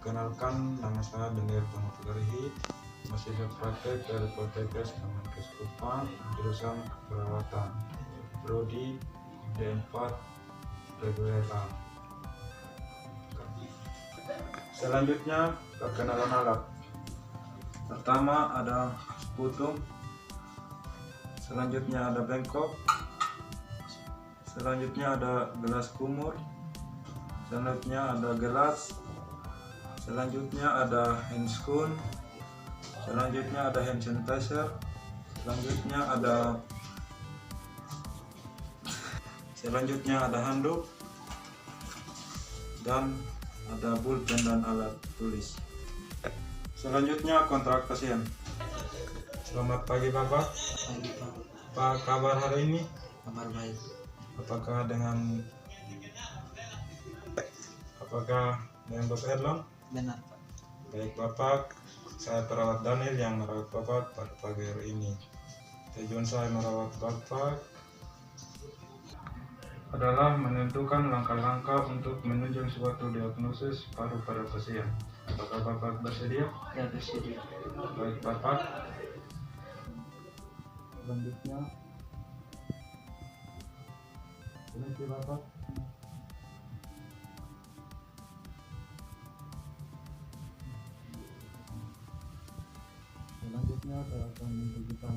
Perkenalkan, nama saya Bendir Pamukarihi, mahasiswa praktek dari Poltekkes Kemenkes Kupang, jurusan keperawatan, prodi D4 reguler A. Selanjutnya, perkenalan alat. Pertama ada sputum, selanjutnya ada bengkok, selanjutnya ada gelas kumur, selanjutnya ada gelas, selanjutnya ada handscoon, selanjutnya ada hand sanitizer, selanjutnya ada handuk, dan ada pulpen dan alat tulis. Selanjutnya kontrak pasien. Selamat pagi Bapak. Apa kabar hari ini? Kabar baik. Apakah dengan Dr. Erlon? Benar. Baik Bapak, saya perawat Daniel yang merawat Bapak pada pagi hari ini. Tujuan saya merawat Bapak adalah menentukan langkah-langkah untuk menunjang suatu diagnosis paru pada pasien. Apakah Bapak bersedia? Ya, bersedia. Baik Bapak. Selanjutnya, Bapak. Selanjutnya saya akan menunjukkan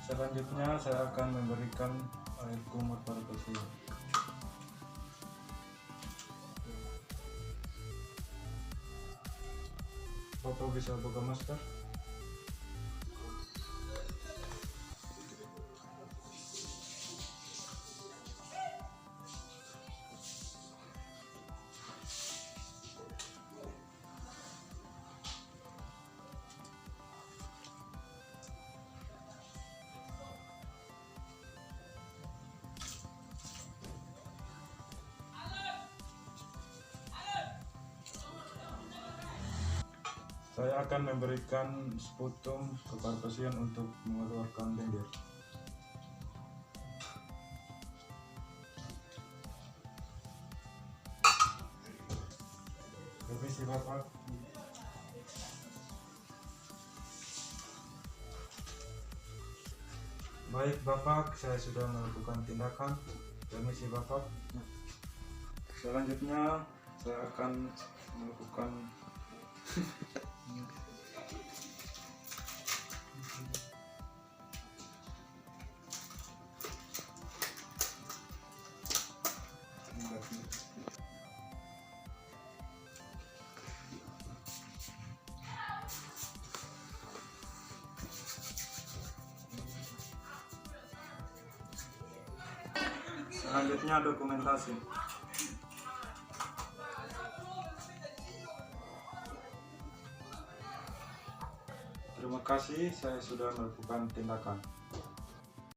Selanjutnya saya akan memberikan air kumur pada pasien. Bapak bisa buka masker? Saya akan memberikan sputum kepada pasien untuk mengeluarkan lendir. Permisi Bapak. Baik Bapak, saya sudah melakukan tindakan. Permisi Bapak. Selanjutnya saya akan melakukan selanjutnya dokumentasi. Terima kasih, saya sudah melakukan tindakan.